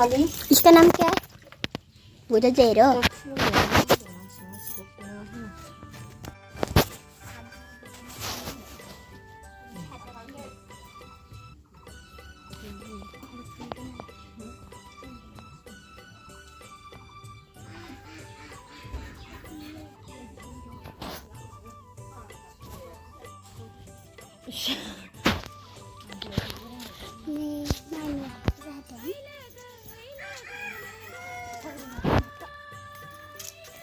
इसका नाम क्या है? वो तो जेरो।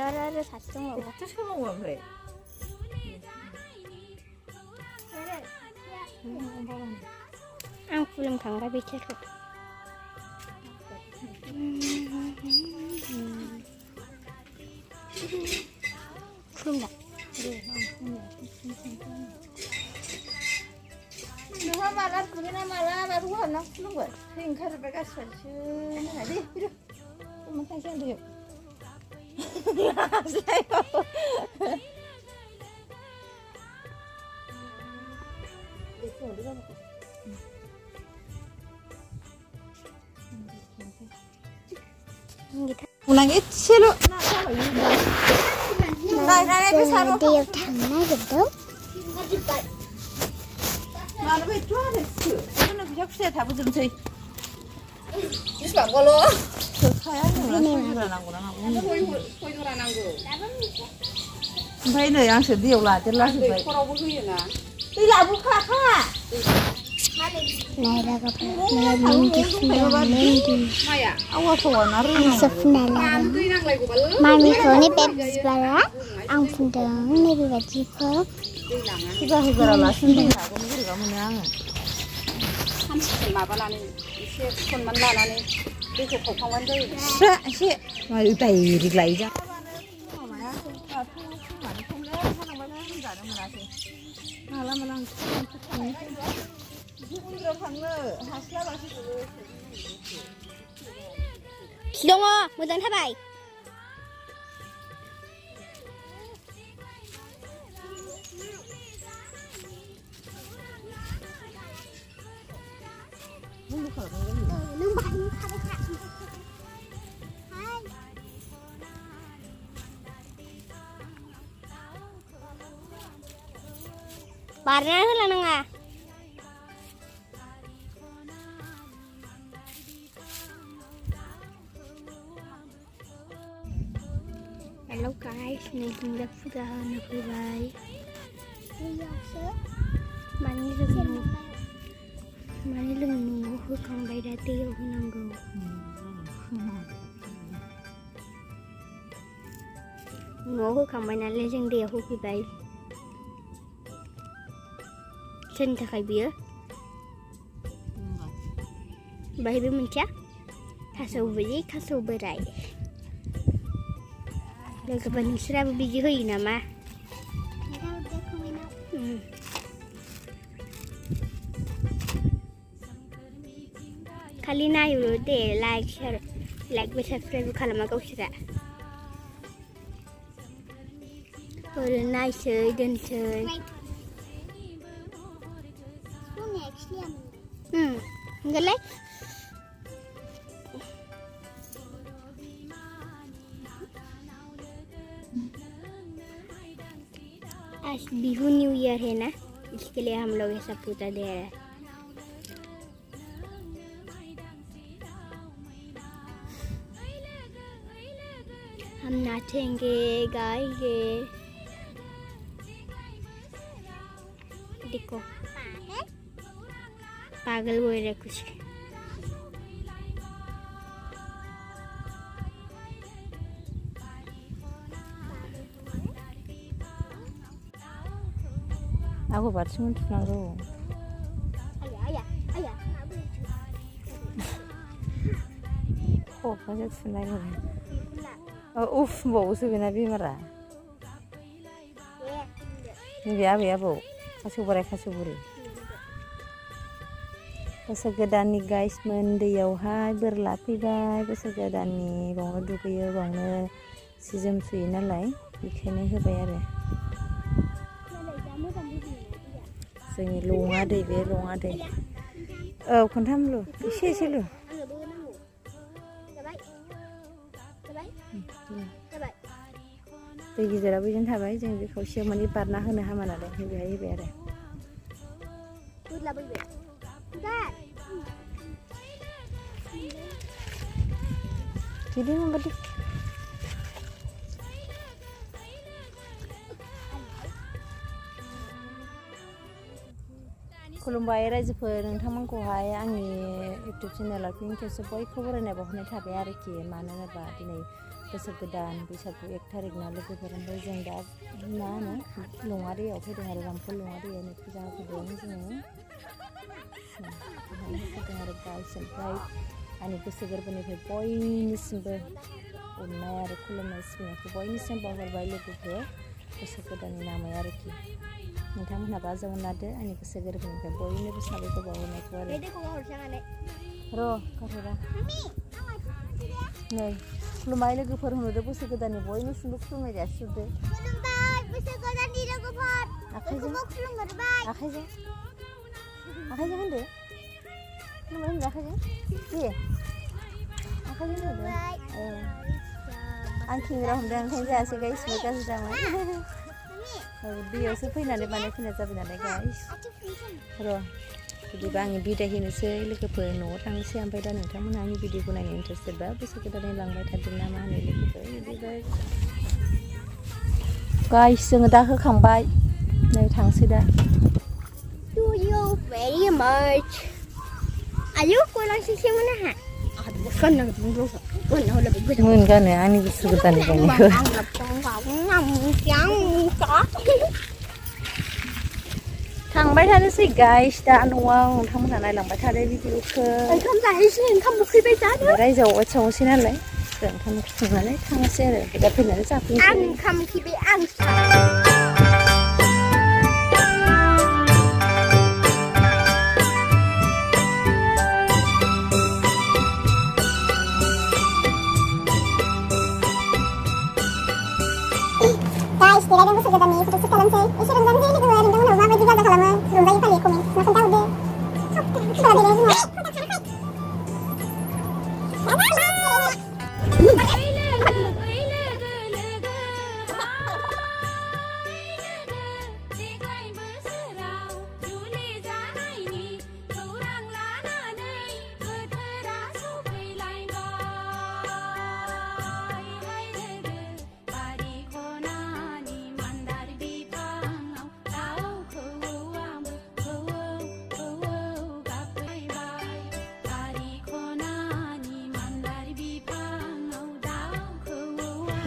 Rara satu mau. Terus kamu mau beli? Ang film kang rabi cerut. Film dah. Nuha malah, punya malah baru anak nunggu. Hingga bekas saja. Nanti, biru. Kamu kasih dia. Ulangit silo. Dia tanah gitu. Mana betul ada sih? Itu nak siapa sih? Tapi belum sih. Islam kalau. Oमफ्राय नै आंसो दैयाव लादेरलाजोब्बाय खरावबो होयोना दै लाबोखा खा Naira Maya awas-awas naruh Mami ko ni Pepsi bara ang fundang ni Bibaji ko kita hegaraलासिनो दै लाबोनो बोरैबा मोनो आङो सानसे माबानानै एसे सनमान लानानै दैखौ खावखांबानो जायो स्रा एसे मायो डाइरेक्ट लायो जा माला माला गुबुनफ्राव थांनो हास्लाबासो dong mojan थाबाय Barna होला नङा Hello guys, ini kita sudah nakurai. Mani lưng nunggu hukang bay đã tiêu nunggu. Nunggu hukang bay nãy lên rừng đèo hukki bay. Chân थाखाय बियो बाहायबो मोनथिया थास' बिदि थास' बोराय लोगोफोर नोंसोराबो बिदि होयो नामा खालि नायहरो दे लाइकबो साबस्क्राइबबो खालामा गावसोरा ओरैनो नायसै दोनसै enggak आज बिहू न्यू ईयर है ना इसके लिए हम लोग ऐसा पूजा दे रहे हैं हम नाचेंगे गाएंगे देखो पागल बोल रहे कुछ aku baru tunaंगौ ख'फ्रासो थुनाय उफ बावसो बेना बेमारा नैबे आबै आबौ खासेव बोराय खासेव बुरै बोसोर गोदाननि गाइसमोन दैयावहाय बोर लाफैबाय बोसोर गोदाननि बावनो दुगैयो बावनो सि जोम सुयो नालाय बेखायनो होबाय आरो जोंनि लङा दै बे लङा दै औ खनथामल' एसेल' जाबाय दै गिदिरा बैजों थाबाय जों बे खावसेयाव माने बारना होनो हामा नालाय बेहाय होबाय आरो बोरलाबोबाय गार बिदि मोनबादि खुलुमबाय रायजोफोर नोंथांमोनखौहाय आंनि इउटुब चेनेलाव फिन खेबसे बयखौबो बरायनाय बावहरनाय थाबाय आरोखि मानो होनोबा दिनै बोसोर गोदान बैसागु 1 थारिखना लोगोफोर ओमफ्राय जों दा मा होनो लङा दैयाव फैदों आरो रामफल लङा दैयावनो फुजा होफैदों जोङो होफैदों आरो गाइस ओमफ्राय आंनि गोसो गोरबोनिफ्राय बयनिसिमबो अननाय आरो खुलुमनाय सिबिनायखौ बयनिसिम बावहरबाय लोगोफोर बोसोर गोदाननि नामै आरोखि नोंथांमोनहाबो आजावनादो आंनि गोसो गोरबोनिफ्राय बयनोबो साबायखर बावहरनायखौ आरो र' गारहरा नै खुलुमबाय लोगोफोर होनहरदो बोसोर गोदाननि बयनिसिमबो खुलुमनाय जासिहरदो खुलुमबाय बोसोर गोदाननि लोगोफोर आखाइजों खुलुमहरबाय आखाइजों आखाइजों होनदो खुलुमबाय होनदो आखाइजों दे आखाइजों होनदो आं केमेरा हमदों ओंखायनो जायासै गाइसबो गाज्रि जामोन दैयावसो फैनानै बानायफैनाय जाबाय नालाय गाइस र' बिदिबा आङो बिदाय होनोसै लोगोफोर न'आव थांनोसै ओमफ्राय दा नोंथांमोनहा आंनि भिडिअखौ नायनो इन्टारेस्टेडबा बोसोर गोदानै लांबाय थादों ना मा होनो लोगोफोर बिदिबा गाइस जोङो दा होखांबाय नै थांसै दा to you very much ayo kurang sisi mana ha kan nang tunggu kan nak lebih betul मोनगानो आंनि बोसोर गोदाननि गायनायखौ थांबाय थानोसै गाइस दा न'आव नोंथांमोनहा नायलांबाय थादो भिडिअखौ ओंखाम जाहैसै ओंखाम उखैबाय जानो रायजोआव संसै नालाय जों ओंखाम संनानै थांनोसै आरो दा फैनानै जाफैनोसै आं ओंखाम उखैबाय आं guys, kira-kira bosan kita nih, putus sekolah sih. Isi renggang sih, gitu. Renggang udah apa juga kalau mau renggang kali komen. Mau tahu deh. Kalau dia semua.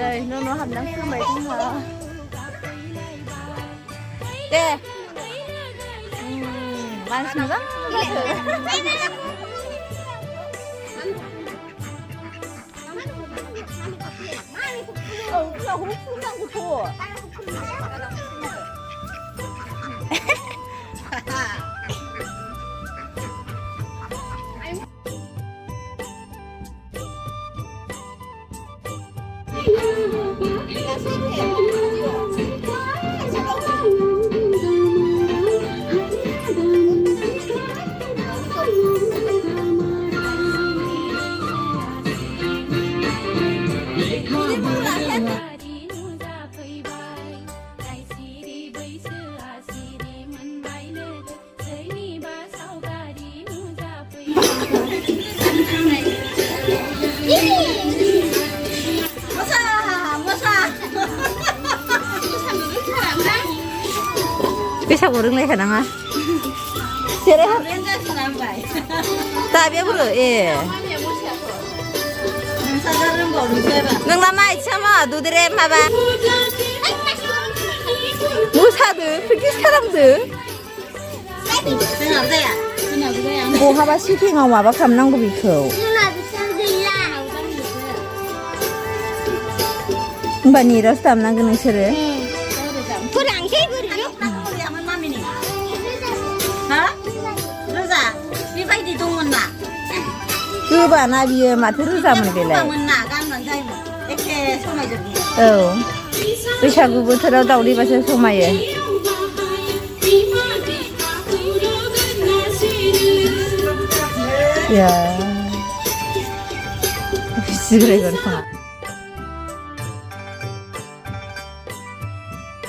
Đây, nó hầm đang cứ mấy con hả? Đây. Manis banget. Oh, nó hút nó hút thua. Bisa goreng lagi kadang ah. Serius? Tapi apa tuh? Neng lama aja mah, tuh direm apa? Musa tuh, pergi sekarang tuh. Gua apa sih tinggal apa kamu nang gue bikau? Mbak Nira sudah menang geneng sere. kurang sih kurang. Kebana biar mati rusak menbelai. Oh, बैसागु बोथोराव दावदैबासो समायो. Ya, जिरायगोन खोमा.